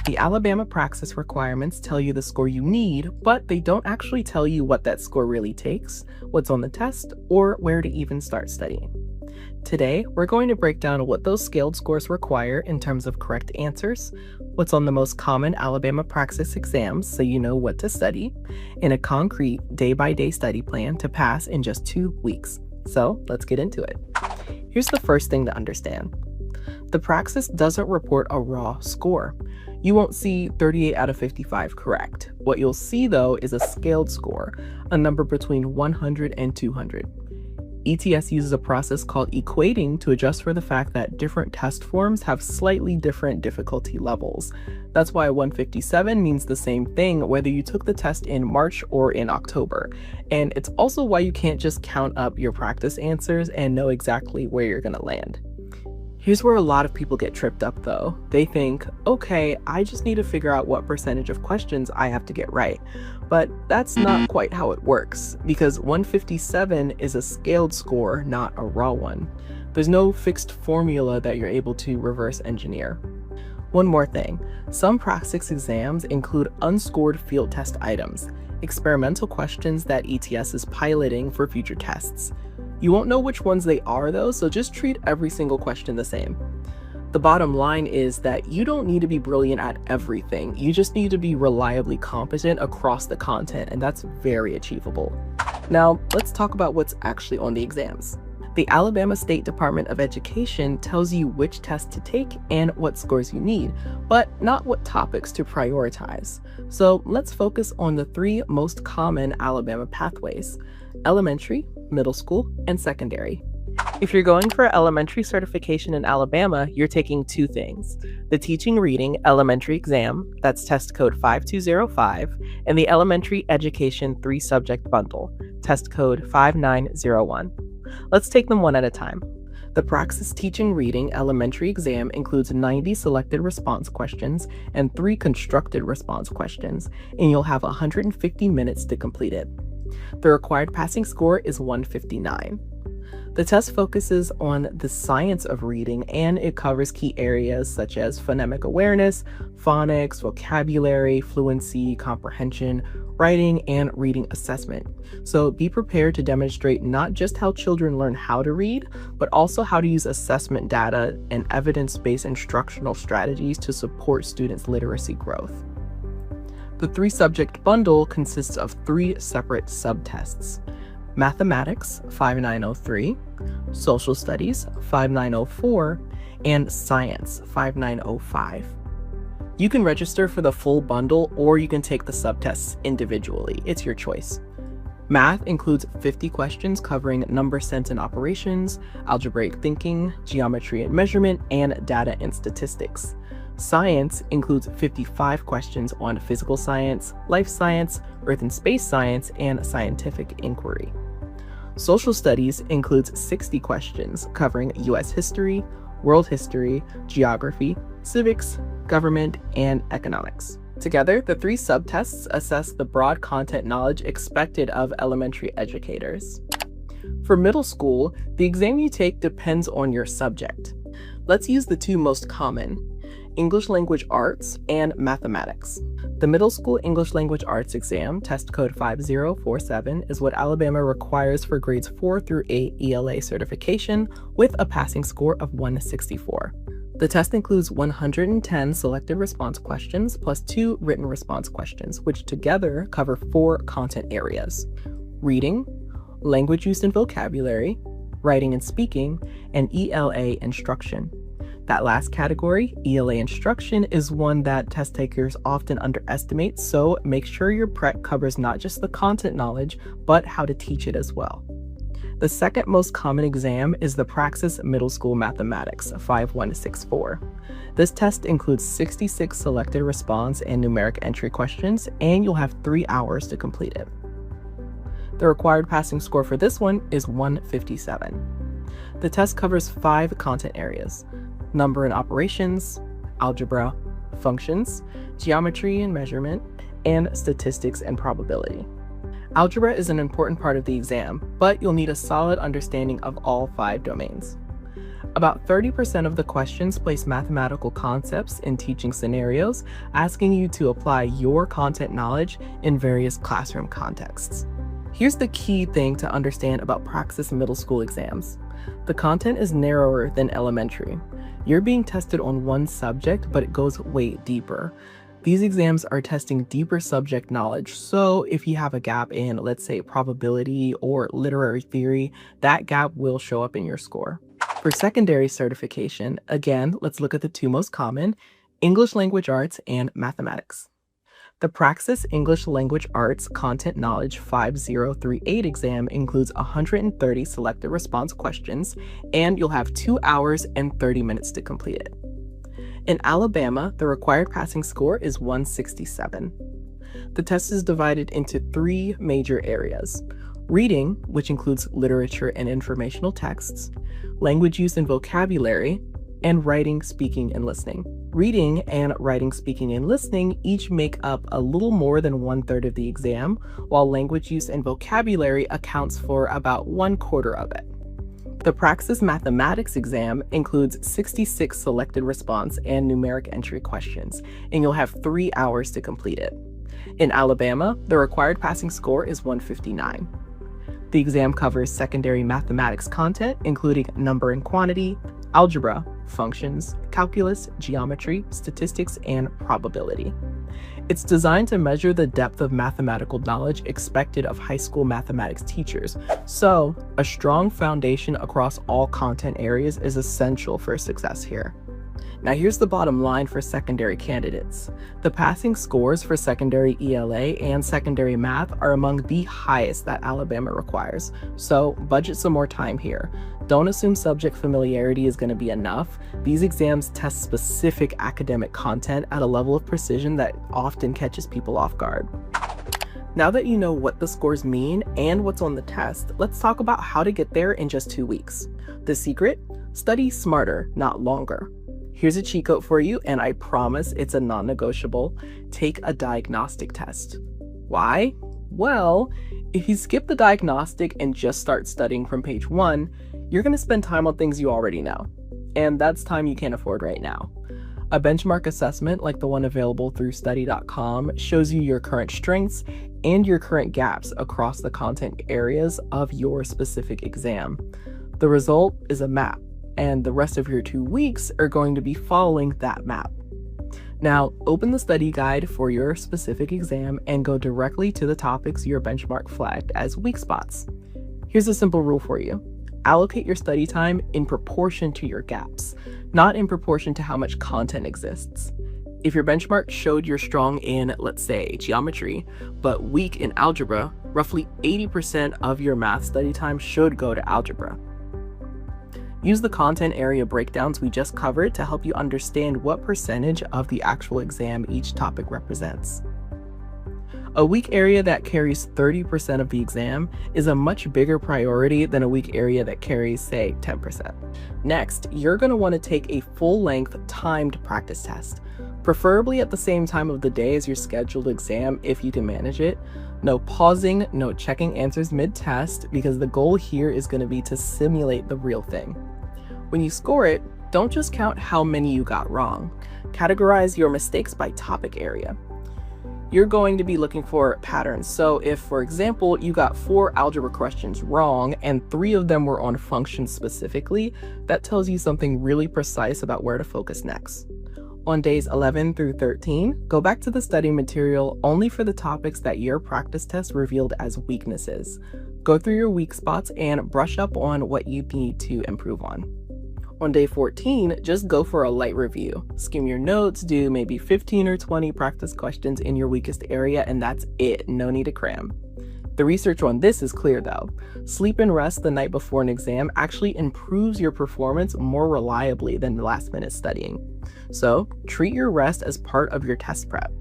The Alabama Praxis requirements tell you the score you need, but they don't actually tell you what that score really takes, what's on the test, or where to even start studying. Today, we're going to break down what those scaled scores require in terms of correct answers, what's on the most common Alabama Praxis exams so you know what to study, and a concrete day-by-day study plan to pass in just 2 weeks. So let's get into it. Here's the first thing to understand. The Praxis doesn't report a raw score. You won't see 38 out of 55 correct. What you'll see, though, is a scaled score, a number between 100 and 200. ETS uses a process called equating to adjust for the fact that different test forms have slightly different difficulty levels. That's why 157 means the same thing whether you took the test in March or in October. And it's also why you can't just count up your practice answers and know exactly where you're going to land. Here's where a lot of people get tripped up though. They think, okay, I just need to figure out what percentage of questions I have to get right. But that's not quite how it works, because 157 is a scaled score, not a raw one. There's no fixed formula that you're able to reverse engineer. One more thing, some Praxis exams include unscored field test items, experimental questions that ETS is piloting for future tests. You won't know which ones they are though, so just treat every single question the same. The bottom line is that you don't need to be brilliant at everything. You just need to be reliably competent across the content, and that's very achievable. Now, let's talk about what's actually on the exams. The Alabama State Department of Education tells you which tests to take and what scores you need, but not what topics to prioritize. So let's focus on the 3 most common Alabama pathways: elementary, middle school, and secondary. If you're going for elementary certification in Alabama, you're taking 2 things: the Teaching Reading Elementary Exam, that's test code 5205, and the Elementary Education 3-Subject Bundle, test code 5901. Let's take them one at a time. The Praxis Teaching Reading Elementary Exam includes 90 selected response questions and 3 constructed response questions, and you'll have 150 minutes to complete it. The required passing score is 159. The test focuses on the science of reading, and it covers key areas such as phonemic awareness, phonics, vocabulary, fluency, comprehension, writing, and reading assessment. So be prepared to demonstrate not just how children learn how to read, but also how to use assessment data and evidence-based instructional strategies to support students' literacy growth. The 3-subject bundle consists of 3 separate subtests: Mathematics 5903, Social Studies 5904, and Science 5905. You can register for the full bundle, or you can take the subtests individually. It's your choice. Math includes 50 questions covering number sense and operations, algebraic thinking, geometry and measurement, and data and statistics. Science includes 55 questions on physical science, life science, earth and space science, and scientific inquiry. Social Studies includes 60 questions covering U.S. history, world history, geography, civics, government, and economics. Together, the 3 subtests assess the broad content knowledge expected of elementary educators. For middle school, the exam you take depends on your subject. Let's use the 2 most common: English Language Arts and Mathematics. The Middle School English Language Arts exam, test code 5047, is what Alabama requires for grades 4 through 8 ELA certification with a passing score of 164. The test includes 110 selected response questions plus 2 written response questions, which together cover 4 content areas: reading, language use and vocabulary, writing and speaking, and ELA instruction. That last category, ELA instruction, is one that test takers often underestimate, so make sure your prep covers not just the content knowledge, but how to teach it as well. The second most common exam is the Praxis Middle School Mathematics 5164. This test includes 66 selected response and numeric entry questions, and you'll have 3 hours to complete it. The required passing score for this one is 157. The test covers 5 content areas: number and operations, algebra, functions, geometry and measurement, and statistics and probability. Algebra is an important part of the exam, but you'll need a solid understanding of all 5 domains. About 30% of the questions place mathematical concepts in teaching scenarios, asking you to apply your content knowledge in various classroom contexts. Here's the key thing to understand about Praxis middle school exams. The content is narrower than elementary. You're being tested on one subject, but it goes way deeper. These exams are testing deeper subject knowledge, so if you have a gap in, let's say, probability or literary theory, that gap will show up in your score. For secondary certification, again, let's look at the two most common: English Language Arts and Mathematics. The Praxis English Language Arts Content Knowledge 5038 exam includes 130 selected response questions, and you'll have 2 hours and 30 minutes to complete it. In Alabama, the required passing score is 167. The test is divided into 3 major areas: reading, which includes literature and informational texts, language use and vocabulary, and writing, speaking, and listening. Reading and writing, speaking, and listening each make up a little more than 1/3 of the exam, while language use and vocabulary accounts for about 1/4 of it. The Praxis Mathematics exam includes 66 selected response and numeric entry questions, and you'll have 3 hours to complete it. In Alabama, the required passing score is 159. The exam covers secondary mathematics content, including number and quantity, algebra, functions, calculus, geometry, statistics, and probability. It's designed to measure the depth of mathematical knowledge expected of high school mathematics teachers, so a strong foundation across all content areas is essential for success here. Now here's the bottom line for secondary candidates. The passing scores for secondary ELA and secondary math are among the highest that Alabama requires, so budget some more time here. Don't assume subject familiarity is going to be enough. These exams test specific academic content at a level of precision that often catches people off guard. Now that you know what the scores mean and what's on the test, let's talk about how to get there in just 2 weeks. The secret? Study smarter, not longer. Here's a cheat code for you, and I promise it's a non-negotiable. Take a diagnostic test. Why? Well, if you skip the diagnostic and just start studying from page 1, you're going to spend time on things you already know. And that's time you can't afford right now. A benchmark assessment like the one available through study.com shows you your current strengths and your current gaps across the content areas of your specific exam. The result is a map, and the rest of your 2 weeks are going to be following that map. Now, open the study guide for your specific exam and go directly to the topics your benchmark flagged as weak spots. Here's a simple rule for you. Allocate your study time in proportion to your gaps, not in proportion to how much content exists. If your benchmark showed you're strong in, let's say, geometry, but weak in algebra, roughly 80% of your math study time should go to algebra. Use the content area breakdowns we just covered to help you understand what percentage of the actual exam each topic represents. A weak area that carries 30% of the exam is a much bigger priority than a weak area that carries, say, 10%. Next, you're going to want to take a full-length timed practice test, preferably at the same time of the day as your scheduled exam if you can manage it. No pausing, no checking answers mid-test, because the goal here is going to be to simulate the real thing. When you score it, don't just count how many you got wrong. Categorize your mistakes by topic area. You're going to be looking for patterns. So if, for example, you got 4 algebra questions wrong and 3 of them were on functions specifically, that tells you something really precise about where to focus next. On days 11 through 13, go back to the study material only for the topics that your practice test revealed as weaknesses. Go through your weak spots and brush up on what you need to improve on. On day 14, just go for a light review. Skim your notes, do maybe 15 or 20 practice questions in your weakest area, and that's it. No need to cram. The research on this is clear though. Sleep and rest the night before an exam actually improves your performance more reliably than last-minute studying. So treat your rest as part of your test prep,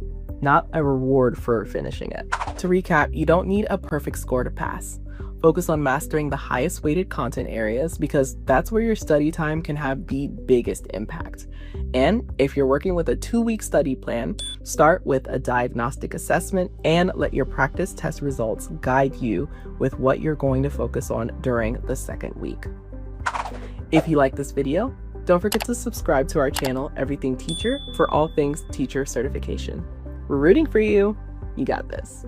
not a reward for finishing it. To recap, you don't need a perfect score to pass. Focus on mastering the highest weighted content areas because that's where your study time can have the biggest impact. And if you're working with a 2-week study plan, start with a diagnostic assessment and let your practice test results guide you with what you're going to focus on during the second week. If you like this video, don't forget to subscribe to our channel, Everything Teacher, for all things teacher certification. We're rooting for you. You got this.